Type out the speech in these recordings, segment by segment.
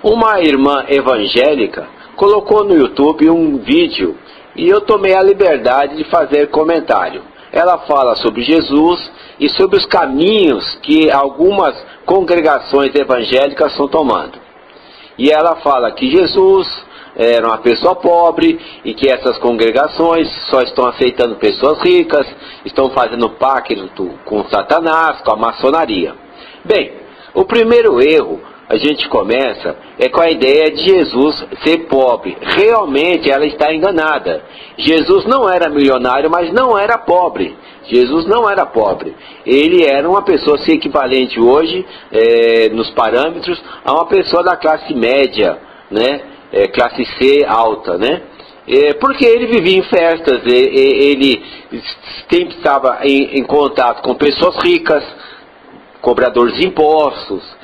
Uma irmã evangélica colocou no YouTube um vídeo e eu tomei a liberdade de fazer comentário. Ela fala sobre Jesus e sobre os caminhos que algumas congregações evangélicas estão tomando. E ela fala que Jesus era uma pessoa pobre e que essas congregações só estão aceitando pessoas ricas, estão fazendo pacto com Satanás, com a maçonaria. Bem, o primeiro erro a gente começa com a ideia de Jesus ser pobre. Realmente ela está enganada. Jesus não era milionário, mas não era pobre. Jesus não era pobre. Ele era uma pessoa assim, equivalente hoje, nos parâmetros, a uma pessoa da classe média, né? Classe C alta, né? Porque ele vivia em festas, ele sempre estava em contato com pessoas ricas, cobradores de impostos,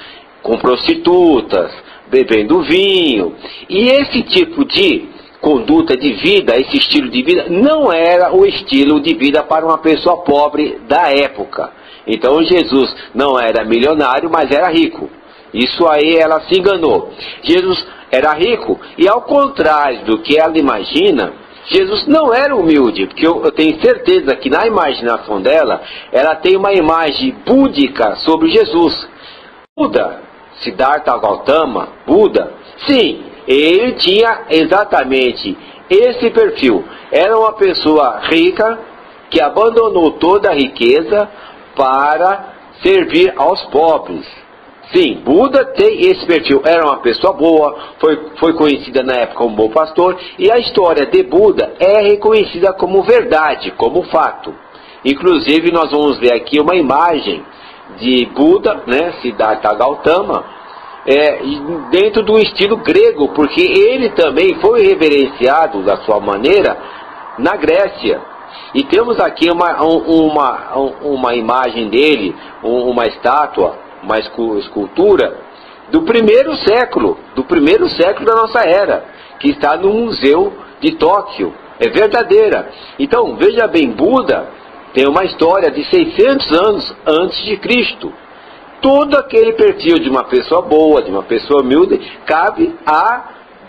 com prostitutas, bebendo vinho. E esse tipo de conduta de vida, esse estilo de vida, não era o estilo de vida para uma pessoa pobre da época. Então Jesus não era milionário, mas era rico. Isso aí ela se enganou. Jesus era rico e, ao contrário do que ela imagina, Jesus não era humilde, porque eu tenho certeza que na imaginação dela, ela tem uma imagem búdica sobre Jesus. Buda, Siddhartha Gautama, Buda, sim, ele tinha exatamente esse perfil. Era uma pessoa rica que abandonou toda a riqueza para servir aos pobres. Sim, Buda tem esse perfil, era uma pessoa boa, foi conhecida na época como bom pastor, e a história de Buda é reconhecida como verdade, como fato. Inclusive nós vamos ver aqui uma imagem de Buda, né, Siddhartha Gautama, dentro do estilo grego, porque ele também foi reverenciado da sua maneira na Grécia. E temos aqui uma imagem dele, uma estátua, uma escultura do primeiro século da nossa era, que está no Museu de Tóquio. É verdadeira. Então, veja bem, Buda tem uma história de 600 anos antes de Cristo. Todo aquele perfil de uma pessoa boa, de uma pessoa humilde, cabe a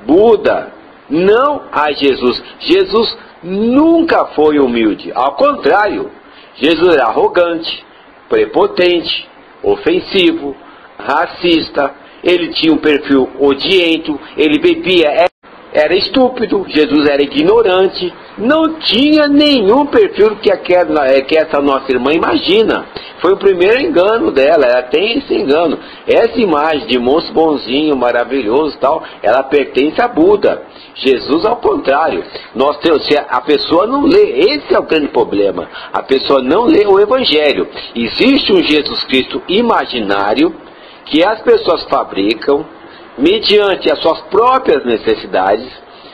Buda, não a Jesus. Jesus nunca foi humilde. Ao contrário, Jesus era arrogante, prepotente, ofensivo, racista, ele tinha um perfil odiento, ele bebia, era estúpido, Jesus era ignorante, não tinha nenhum perfil que essa nossa irmã imagina. Foi o primeiro engano dela, ela tem esse engano. Essa imagem de moço bonzinho, maravilhoso e tal, ela pertence a Buda. Jesus, ao contrário, a pessoa não lê, esse é o grande problema, a pessoa não lê o Evangelho. Existe um Jesus Cristo imaginário que as pessoas fabricam mediante as suas próprias necessidades.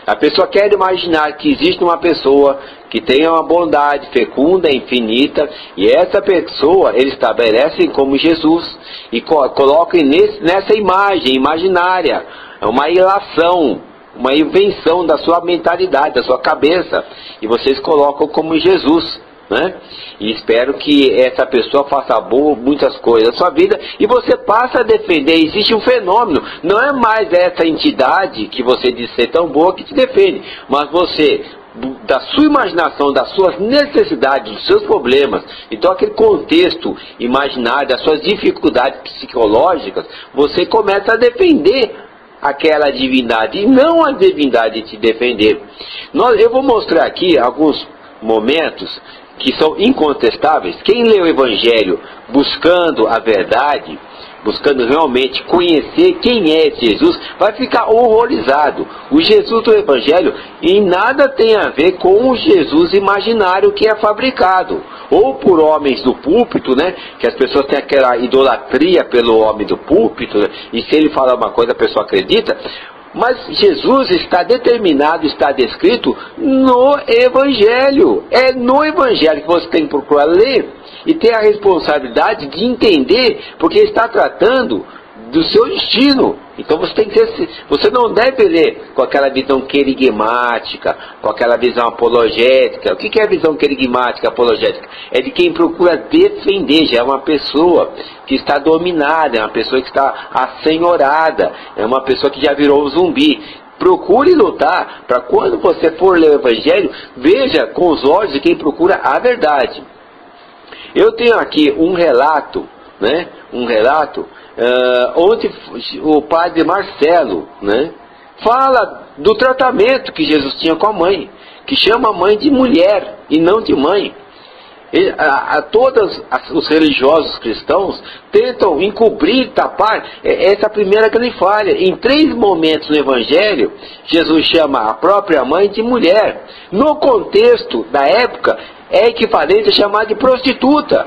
A pessoa quer imaginar que existe uma pessoa que tenha uma bondade fecunda, infinita, e essa pessoa eles estabelecem como Jesus e colocam nessa imagem imaginária, uma ilação, uma invenção da sua mentalidade, da sua cabeça, e vocês colocam como Jesus, né? E espero que essa pessoa faça muitas coisas na sua vida e você passa a defender. Existe um fenômeno, não é mais essa entidade que você diz ser tão boa que te defende, mas você, da sua imaginação, das suas necessidades, dos seus problemas, então aquele contexto imaginário, das suas dificuldades psicológicas, você começa a defender aquela divindade e não a divindade te defender. Eu vou mostrar aqui alguns momentos que são incontestáveis. Quem lê o Evangelho buscando a verdade, buscando realmente conhecer quem é esse Jesus, vai ficar horrorizado. O Jesus do Evangelho em nada tem a ver com o Jesus imaginário que é fabricado, ou por homens do púlpito, né? Que as pessoas têm aquela idolatria pelo homem do púlpito, né? E se ele falar uma coisa a pessoa acredita. Mas Jesus está determinado, está descrito no Evangelho. É no Evangelho que você tem que procurar ler e ter a responsabilidade de entender, porque está tratando do seu destino. Então você não deve ler com aquela visão querigmática, com aquela visão apologética. O que é a visão querigmática, apologética? É de quem procura defender, já é uma pessoa que está dominada, é uma pessoa que está assenhorada, é uma pessoa que já virou um zumbi. Procure lutar para quando você for ler o Evangelho, veja com os olhos de quem procura a verdade. Eu tenho aqui um relato, né? Onde o padre Marcelo, né, fala do tratamento que Jesus tinha com a mãe, que chama a mãe de mulher e não de mãe. Todos os religiosos cristãos tentam encobrir, tapar essa primeira grande falha. Em 3 momentos no Evangelho, Jesus chama a própria mãe de mulher. No contexto da época, é equivalente a chamar de prostituta.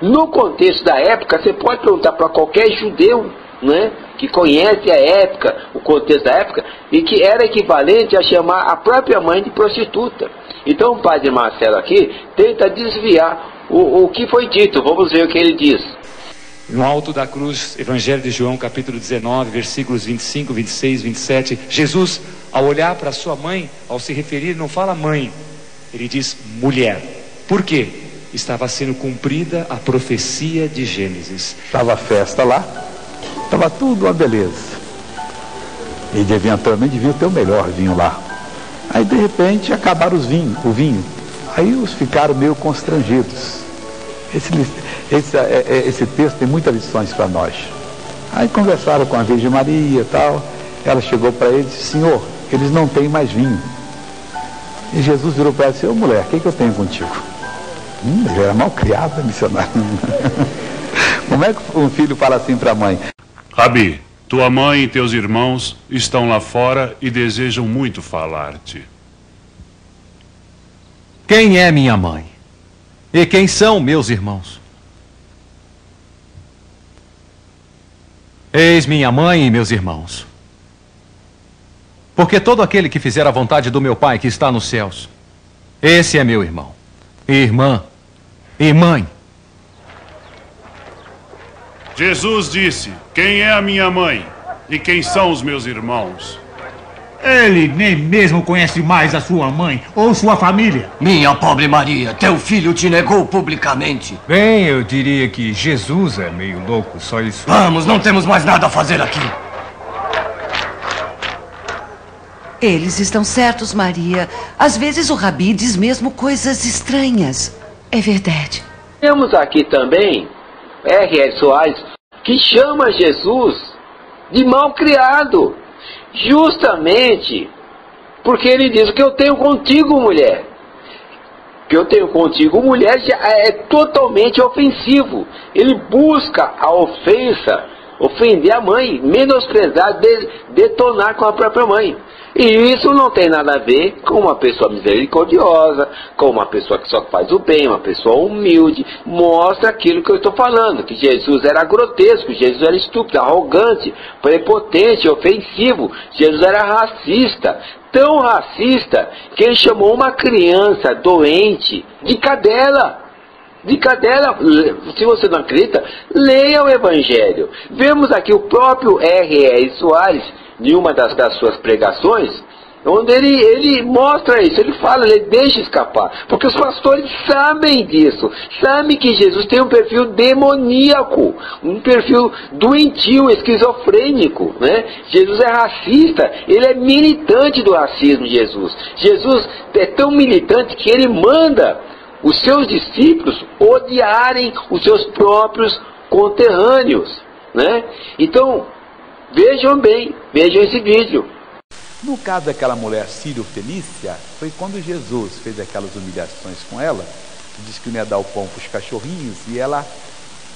No contexto da época, você pode perguntar para qualquer judeu, né, que conhece a época, o contexto da época, e que era equivalente a chamar a própria mãe de prostituta. Então o padre Marcelo aqui tenta desviar o que foi dito. Vamos ver o que ele diz. No alto da cruz, Evangelho de João, capítulo 19, versículos 25, 26, 27, Jesus, ao olhar para sua mãe, ao se referir, não fala mãe, ele diz mulher. Por quê? Estava sendo cumprida a profecia de Gênesis. Estava a festa lá, estava tudo uma beleza. E eventualmente devia ter o melhor vinho lá. Aí de repente acabaram o vinho. Aí os ficaram meio constrangidos. Esse texto tem muitas lições para nós. Aí conversaram com a Virgem Maria e tal. Ela chegou para ele e disse: Senhor, eles não têm mais vinho. E Jesus virou para ela e disse: ô mulher, o que eu tenho contigo? Ele era mal criado, missionário. Como é que um filho fala assim para a mãe? Rabi, tua mãe e teus irmãos estão lá fora e desejam muito falar-te. Quem é minha mãe? E quem são meus irmãos? Eis minha mãe e meus irmãos. Porque todo aquele que fizer a vontade do meu Pai que está nos céus, esse é meu irmão, irmã e mãe. Jesus disse: quem é a minha mãe e quem são os meus irmãos? Ele nem mesmo conhece mais a sua mãe ou sua família. Minha pobre Maria, teu filho te negou publicamente. Bem, eu diria que Jesus é meio louco, só isso. Vamos, não temos mais nada a fazer aqui. Eles estão certos, Maria. Às vezes o Rabi diz mesmo coisas estranhas. É verdade. Temos aqui também R.R. Soares, que chama Jesus de mal criado, justamente porque ele diz: o que eu tenho contigo, mulher. O que eu tenho contigo, mulher, já é totalmente ofensivo. Ele busca a ofensa, ofender a mãe, menosprezar, detonar com a própria mãe. E isso não tem nada a ver com uma pessoa misericordiosa, com uma pessoa que só faz o bem, uma pessoa humilde. Mostra aquilo que eu estou falando, que Jesus era grotesco, Jesus era estúpido, arrogante, prepotente, ofensivo. Jesus era racista, tão racista que ele chamou uma criança doente de cadela. De cadela. Se você não acredita, leia o Evangelho. Vemos aqui o próprio R.R. Soares, em uma das suas pregações, onde ele mostra isso, ele fala, ele deixa escapar, porque os pastores sabem disso, sabem que Jesus tem um perfil demoníaco, um perfil doentio, esquizofrênico, né? Jesus é racista, ele é militante do racismo. Jesus é tão militante que ele manda os seus discípulos odiarem os seus próprios conterrâneos, né? Então, vejam bem, vejam esse vídeo. No caso daquela mulher Sírio-Fenícia, foi quando Jesus fez aquelas humilhações com ela, disse que não ia dar o pão para os cachorrinhos, e ela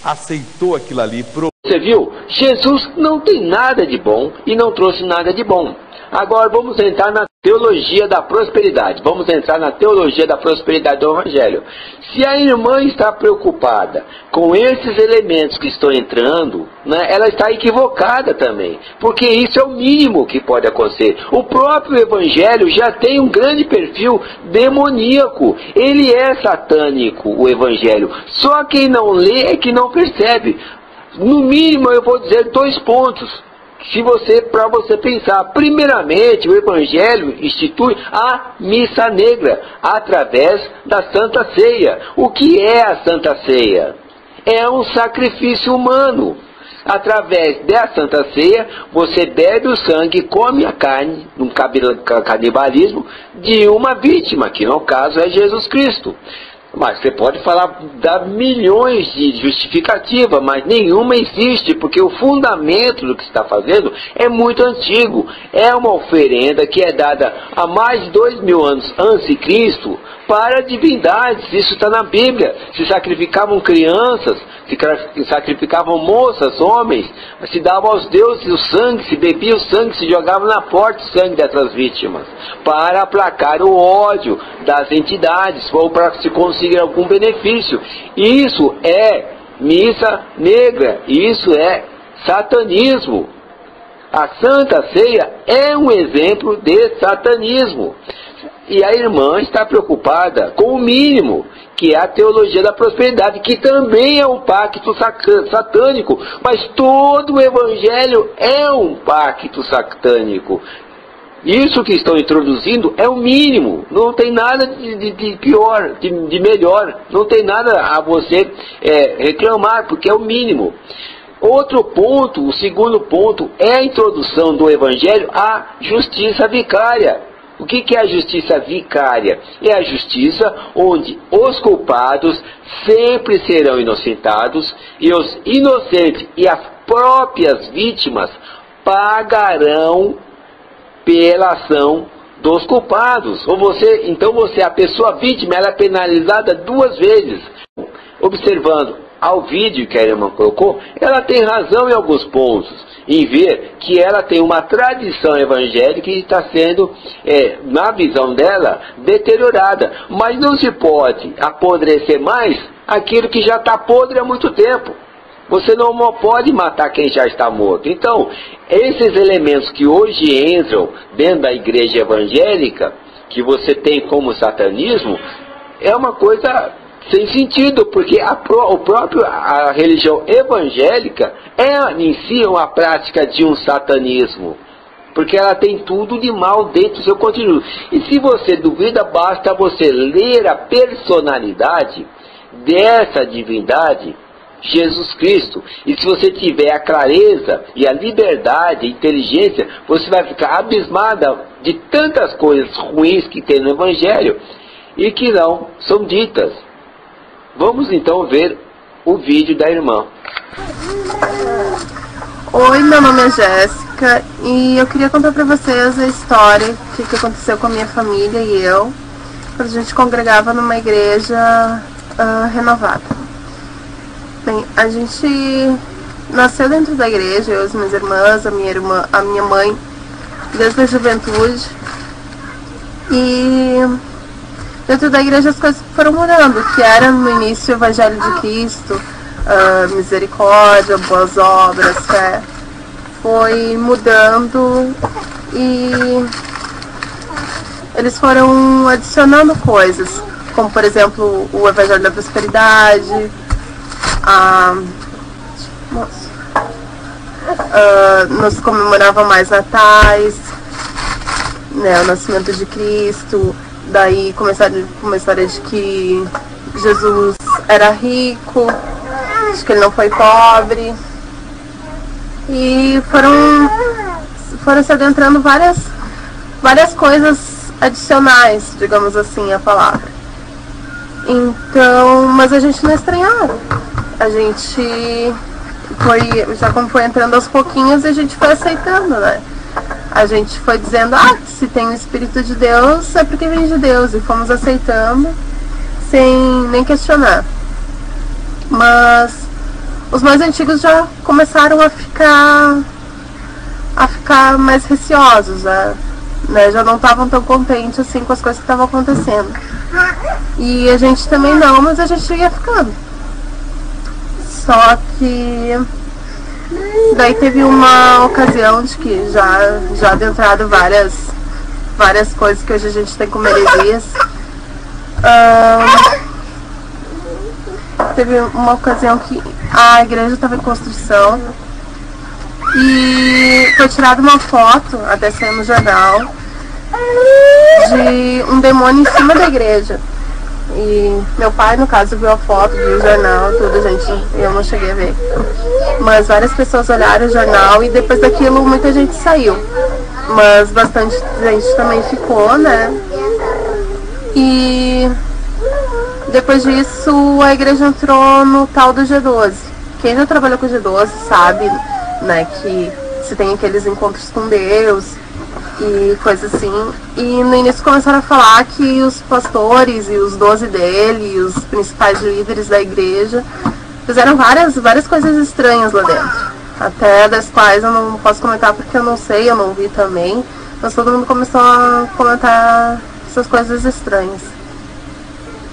aceitou aquilo ali. Você viu? Jesus não tem nada de bom e não trouxe nada de bom. Agora vamos entrar na teologia da prosperidade. Vamos entrar na teologia da prosperidade do Evangelho. Se a irmã está preocupada com esses elementos que estão entrando, né, ela está equivocada também. Porque isso é o mínimo que pode acontecer. O próprio Evangelho já tem um grande perfil demoníaco. Ele é satânico, o Evangelho. Só quem não lê é que não percebe. No mínimo eu vou dizer 2 pontos. Para você pensar, primeiramente o Evangelho institui a missa negra através da Santa Ceia. O que é a Santa Ceia? É um sacrifício humano. Através da Santa Ceia, você bebe o sangue, come a carne, num canibalismo, de uma vítima, que no caso é Jesus Cristo. Mas você pode falar, dar milhões de justificativas, mas nenhuma existe, porque o fundamento do que está fazendo é muito antigo. É uma oferenda que é dada há mais de 2000 anos antes de Cristo para divindades. Isso está na Bíblia. Se sacrificavam crianças, se sacrificavam moças, homens, se davam aos deuses o sangue, se bebia o sangue, se jogava na porta o sangue dessas vítimas, para aplacar o ódio das entidades, ou para se conseguir algum benefício. Isso é missa negra, isso é satanismo. A Santa Ceia é um exemplo de satanismo. E a irmã está preocupada com o mínimo, que é a teologia da prosperidade, que também é um pacto satânico. Mas todo o Evangelho é um pacto satânico. Isso que estão introduzindo é o mínimo. Não tem nada de pior, de melhor. Não tem nada a você reclamar, porque é o mínimo. Outro ponto, o segundo ponto, é a introdução do Evangelho à justiça vicária. O que é a justiça vicária? É a justiça onde os culpados sempre serão inocentados e os inocentes e as próprias vítimas pagarão pela ação dos culpados. Então a pessoa vítima, ela é penalizada 2 vezes. Observando ao vídeo que a irmã colocou, ela tem razão em alguns pontos, em ver que ela tem uma tradição evangélica que está sendo, na visão dela, deteriorada. Mas não se pode apodrecer mais aquilo que já está podre há muito tempo. Você não pode matar quem já está morto. Então, esses elementos que hoje entram dentro da igreja evangélica, que você tem como satanismo, é uma coisa sem sentido, porque a religião evangélica é em si uma prática de um satanismo, porque ela tem tudo de mal dentro do seu conteúdo. E se você duvida, basta você ler a personalidade dessa divindade, Jesus Cristo. E se você tiver a clareza e a liberdade, a inteligência, você vai ficar abismada de tantas coisas ruins que tem no Evangelho e que não são ditas. Vamos então ver o vídeo da irmã. Oi, meu nome é Jéssica e eu queria contar pra vocês a história que aconteceu com a minha família e eu, quando a gente congregava numa igreja renovada. Bem, a gente nasceu dentro da igreja, eu e as minhas irmãs, a minha mãe, desde a juventude. E dentro da igreja as coisas foram mudando, que era no início o Evangelho de Cristo, misericórdia, boas obras, fé. Foi mudando e eles foram adicionando coisas, como por exemplo o Evangelho da Prosperidade, nos comemoravam mais natais, né, o nascimento de Cristo. Daí começaram uma história de que Jesus era rico, de que ele não foi pobre. E foram se adentrando várias coisas adicionais, digamos assim, à palavra. Então, mas a gente não estranhava. A gente foi entrando aos pouquinhos e a gente foi aceitando, né? A gente foi dizendo, se tem o Espírito de Deus, é porque vem de Deus. E fomos aceitando, sem nem questionar. Mas os mais antigos já começaram a ficar mais receosos, né? Já não estavam tão contentes assim com as coisas que estavam acontecendo. E a gente também não, mas a gente ia ficando. Só que daí teve uma ocasião de que já adentrado várias coisas que hoje a gente tem como heresias. Teve uma ocasião que a igreja estava em construção e foi tirada uma foto, até saiu no jornal, de um demônio em cima da igreja. E meu pai, no caso, viu a foto, viu o jornal, tudo, gente, eu não cheguei a ver. Mas várias pessoas olharam o jornal e depois daquilo muita gente saiu. Mas bastante gente também ficou, né? E depois disso a igreja entrou no tal do G12. Quem já trabalhou com o G12 sabe, né, que se tem aqueles encontros com Deus e coisas assim. E no início começaram a falar que os pastores e os 12 dele, e os principais líderes da igreja, fizeram várias coisas estranhas lá dentro. Até das quais eu não posso comentar porque eu não sei, eu não vi também. Mas todo mundo começou a comentar essas coisas estranhas.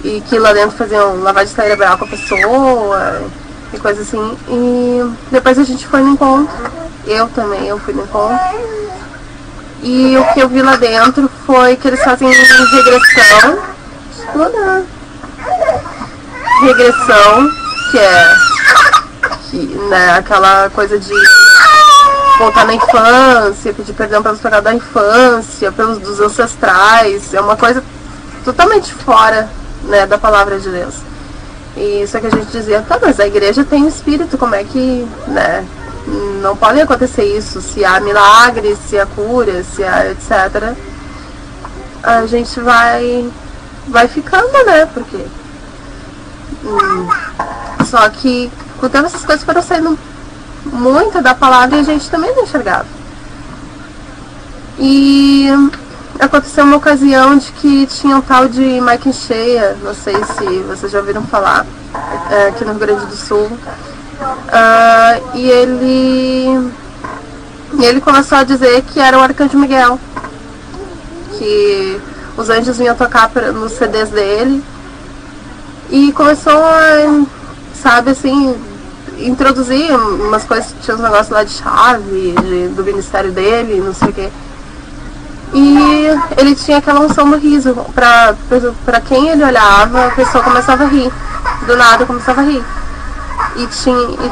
E que lá dentro faziam lavagem cerebral com a pessoa e coisas assim. E depois a gente foi no encontro. Eu fui no encontro. E o que eu vi lá dentro foi que eles fazem regressão. Regressão, que é né, aquela coisa de voltar na infância, pedir perdão pelos pecados da infância, pelos dos ancestrais. É uma coisa totalmente fora, né, da palavra de Deus. E isso é que a gente dizia, tá, mas a igreja tem um espírito, como é que, né, não pode acontecer isso, se há milagres, se há cura, se há etc. A gente vai ficando, né, porque só que com tempo essas coisas foram saindo muito da palavra e a gente também não enxergava. E aconteceu uma ocasião de que tinha um tal de Mike Cheia, não sei se vocês já ouviram falar, aqui no Rio Grande do Sul. E ele começou a dizer que era o Arcanjo Miguel, que os anjos vinham tocar nos CDs dele, e começou a, sabe, assim, introduzir umas coisas, tinha uns negócios lá de chave, do ministério dele, não sei o quê. E ele tinha aquela unção do riso, pra quem ele olhava, a pessoa começava a rir, do nada começava a rir. E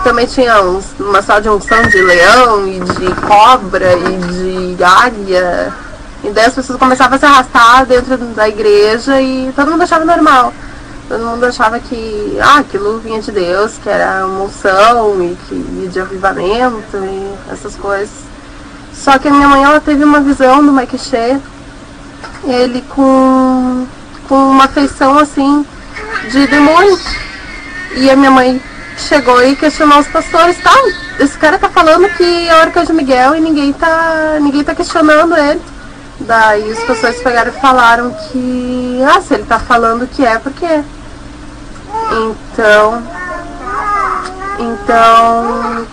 também tinha uma sala de unção de leão, e de cobra, e de águia. E daí as pessoas começavam a se arrastar dentro da igreja e todo mundo achava normal. Todo mundo achava que aquilo vinha de Deus, que era uma unção e de avivamento e essas coisas. Só que a minha mãe, ela teve uma visão do Mike Shea, ele com uma feição assim de demônio. E a minha mãe chegou e questionou os pastores, tá, esse cara tá falando que é o Arcanjo Miguel e ninguém tá questionando ele. Daí os pastores pegaram e falaram que, se ele tá falando que é, porque é. Então,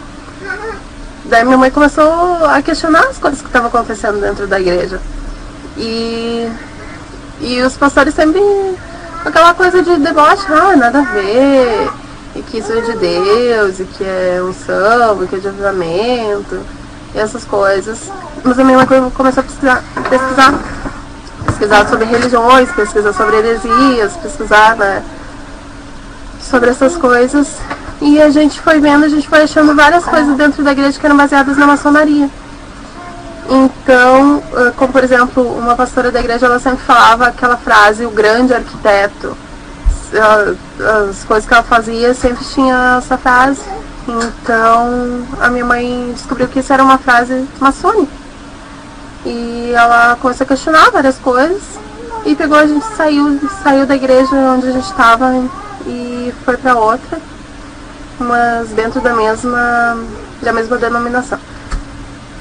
daí minha mãe começou a questionar as coisas que estavam acontecendo dentro da igreja. E os pastores sempre com aquela coisa de deboche, nada a ver, e que isso é de Deus, e que é unção, e que é de avivamento, e essas coisas. Mas a minha mãe começou a pesquisar sobre religiões, pesquisar sobre heresias, pesquisar, né, sobre essas coisas. E a gente foi vendo, a gente foi achando várias coisas dentro da igreja que eram baseadas na maçonaria. Então, como por exemplo, uma pastora da igreja, ela sempre falava aquela frase, o grande arquiteto. As coisas que ela fazia sempre tinha essa frase. Então, a minha mãe descobriu que isso era uma frase maçônica. E ela começou a questionar várias coisas. E pegou, a gente saiu da igreja onde a gente estava e foi para outra, mas dentro da mesma denominação.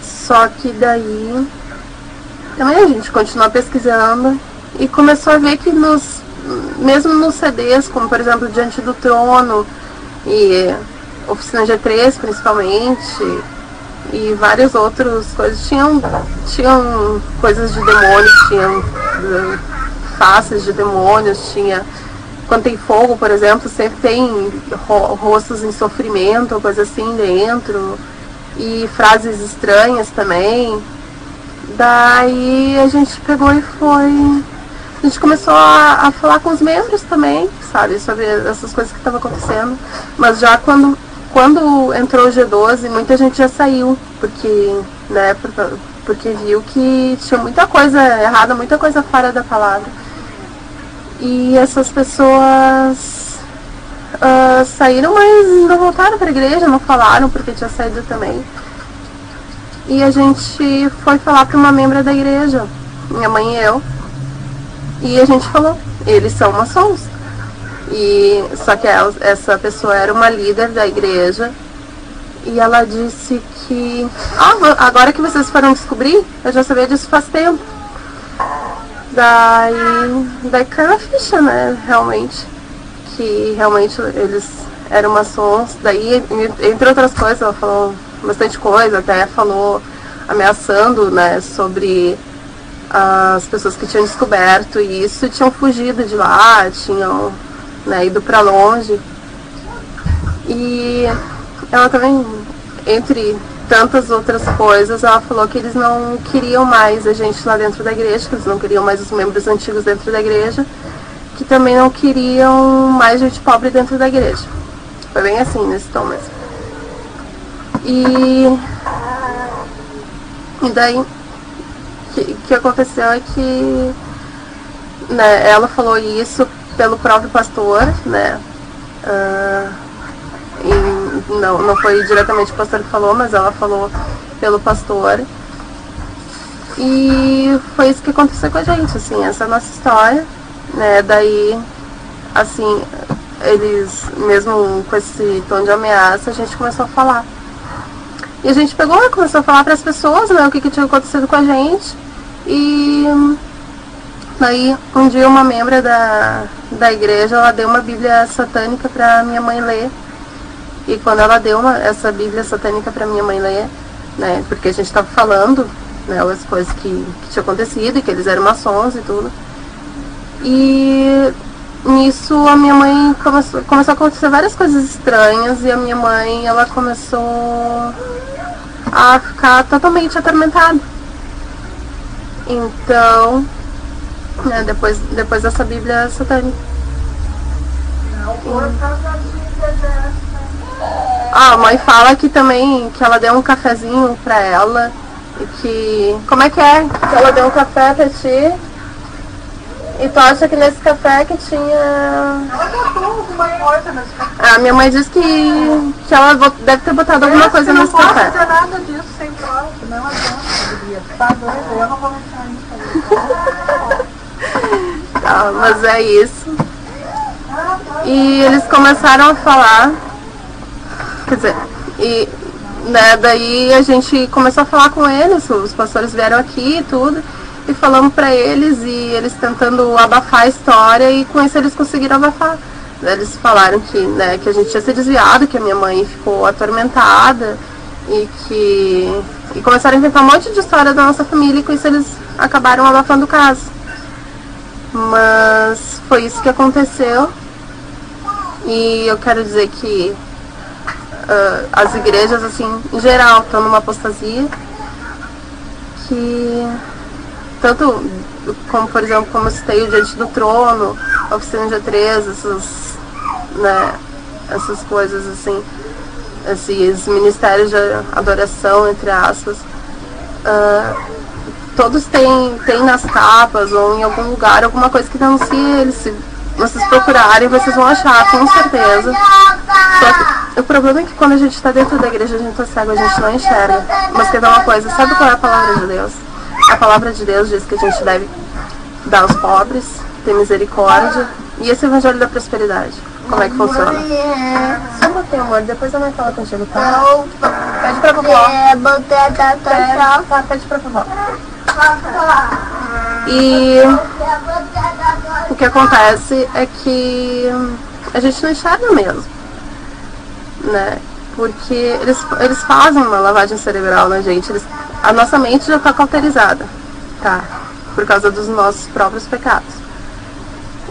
Só que daí também a gente continuou pesquisando e começou a ver que mesmo nos CDs, como por exemplo Diante do Trono e Oficina G3 principalmente, e várias outras coisas, tinham coisas de demônios, tinham faces de demônios, tinha, quando tem fogo, por exemplo, sempre tem rostos em sofrimento, ou coisa assim dentro, e frases estranhas também. Daí a gente pegou e a gente começou a falar com os membros também, sabe, sobre essas coisas que estavam acontecendo, mas já quando quando entrou o G12, muita gente já saiu, porque, né, porque viu que tinha muita coisa errada, muita coisa fora da palavra. E essas pessoas saíram, mas não voltaram para a igreja, não falaram porque tinha saído também. E a gente foi falar para uma membra da igreja, minha mãe e eu, e a gente falou, eles são maçons. E só que essa pessoa era uma líder da igreja, e ela disse que agora que vocês foram descobrir, eu já sabia disso faz tempo. Daí caiu a ficha, né, realmente, que realmente eles eram maçons. Daí, entre outras coisas, ela falou bastante coisa, até falou ameaçando, né, sobre as pessoas que tinham descoberto isso e tinham fugido de lá, tinham, né, ido para longe. E ela também, entre tantas outras coisas, ela falou que eles não queriam mais a gente lá dentro da igreja, que eles não queriam mais os membros antigos dentro da igreja, que também não queriam mais gente pobre dentro da igreja. Foi bem assim, nesse tom mesmo. E daí, o que aconteceu é que, né, ela falou isso pelo próprio pastor, né, e não foi diretamente o pastor que falou, mas ela falou pelo pastor. E foi isso que aconteceu com a gente, assim, essa é a nossa história, né, daí, assim, eles, mesmo com esse tom de ameaça, a gente começou a falar. E a gente pegou e começou a falar para as pessoas, né, o que tinha acontecido com a gente. E daí, um dia, uma membra da igreja, ela deu uma Bíblia satânica para minha mãe ler. E quando ela deu essa Bíblia satânica para minha mãe ler, né, porque a gente estava falando, né, as coisas que tinham acontecido, e que eles eram maçons e tudo. E nisso a minha mãe começou a acontecer várias coisas estranhas, e a minha mãe, ela começou a ficar totalmente atormentada. Então, né, depois dessa Bíblia satânica. A mãe fala que também, que ela deu um cafezinho pra ela, e que... Como é que é? Que ela deu um café pra ti, e tu acha que nesse café que tinha... Ela botou alguma coisa nesse café. A minha mãe diz que ela deve ter botado alguma coisa nesse café. Não pode ter nada disso sem prova, não adianta. Tá doido, eu não vou mexer nisso. Tá, mas é isso. E eles começaram a falar, quer dizer, e, né, daí a gente começou a falar com eles, os pastores vieram aqui e tudo, e falamos pra eles, e eles tentando abafar a história, e com isso eles conseguiram abafar. Eles falaram que, né, que a gente tinha se desviado, que a minha mãe ficou atormentada, e começaram a inventar um monte de história da nossa família, e com isso eles acabaram abafando o caso. Mas foi isso que aconteceu, e eu quero dizer que as igrejas, assim, em geral, estão numa apostasia, que tanto como, por exemplo, como eu citei o Diante do Trono, a Oficina G3, essas coisas assim, esses ministérios de adoração, entre aspas, todos têm nas capas ou em algum lugar alguma coisa que denuncia eles. Se vocês procurarem, vocês vão achar, com certeza. Só que o problema é que quando a gente está dentro da igreja, a gente está cego, a gente não enxerga. Mas quer dar uma coisa, sabe qual é a palavra de Deus? A palavra de Deus diz que a gente deve dar aos pobres, ter misericórdia, e esse evangelho da prosperidade. Como é que funciona? Só um pouquinho, amor, depois a mãe fala contigo, tá? Pede pra vovó. Pede pra vovó. E o que acontece é que a gente não enxerga mesmo, né? Porque eles fazem uma lavagem cerebral na gente, a nossa mente já está cauterizada, tá? Por causa dos nossos próprios pecados.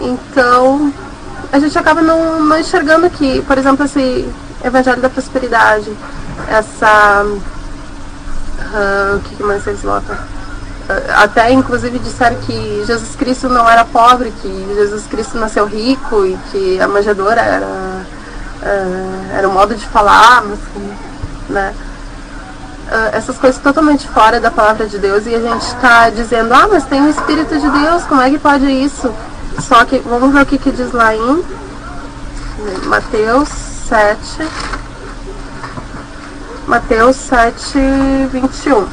Então, a gente acaba não enxergando que, por exemplo, esse evangelho da prosperidade, essa... o que mais vocês botam? Até, inclusive, disseram que Jesus Cristo não era pobre, que Jesus Cristo nasceu rico e que a manjedoura era um modo de falar, mas, né? Essas coisas totalmente fora da palavra de Deus, e a gente está dizendo, mas tem o Espírito de Deus, como é que pode isso? Só que, vamos ver o que diz lá em Mateus 7, 21.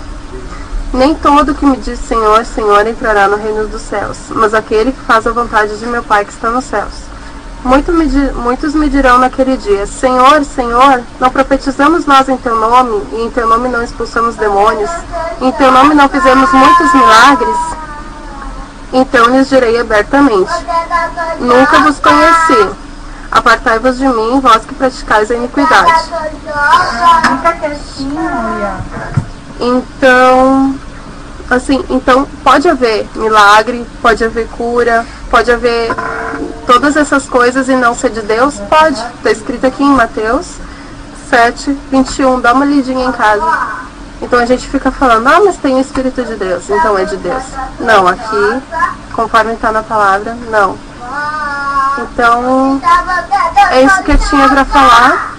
Nem todo que me diz Senhor, Senhor entrará no reino dos céus, mas aquele que faz a vontade de meu Pai que está nos céus. Muitos me dirão naquele dia, Senhor, Senhor, não profetizamos nós em Teu nome, e em Teu nome não expulsamos demônios, e em Teu nome não fizemos muitos milagres? Então lhes direi abertamente, nunca vos conheci, apartai-vos de mim, vós que praticais a iniquidade. Então pode haver milagre, pode haver cura, pode haver todas essas coisas e não ser de Deus? Pode. Está escrito aqui em Mateus 7, 21. Dá uma lidinha em casa. Então a gente fica falando, mas tem o Espírito de Deus, então é de Deus. Não, aqui, conforme está na palavra, não. Então, é isso que eu tinha para falar.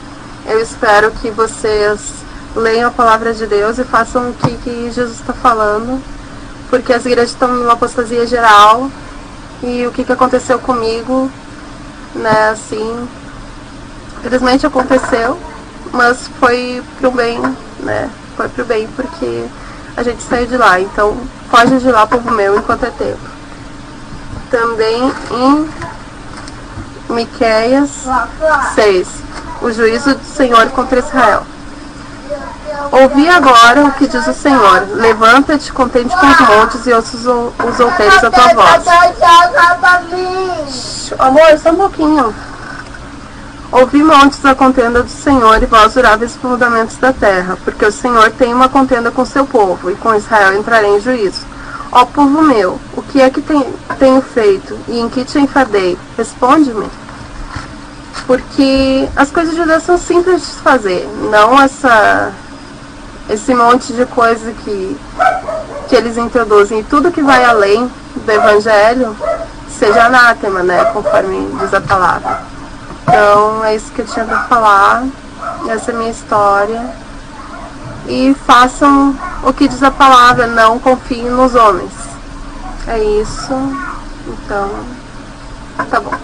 Eu espero que vocês leiam a palavra de Deus e façam o que Jesus está falando, porque as igrejas estão numa apostasia geral. E o que aconteceu comigo, né, assim, infelizmente aconteceu, mas foi pro bem, né, foi pro bem porque a gente saiu de lá. Então, foge de lá, povo meu, enquanto é tempo. Também em Miqueias 6, o juízo do Senhor contra Israel. Ouvi agora o que diz o Senhor, levanta-te, contente com os montes e ouça os outeiros a tua voz. Amor, só um pouquinho. Ouvi montes a contenda do Senhor e vós duráveis fundamentos da terra, porque o Senhor tem uma contenda com seu povo, e com Israel entrarei em juízo. Ó povo meu, o que é que tenho feito, e em que te enfadei? Responde-me. Porque as coisas de Deus são simples de fazer, não esse monte de coisa que eles introduzem. E tudo que vai além do Evangelho seja anátema, né? Conforme diz a palavra. Então, é isso que eu tinha para falar. Essa é a minha história. E façam o que diz a palavra, não confiem nos homens. É isso. Então, tá bom.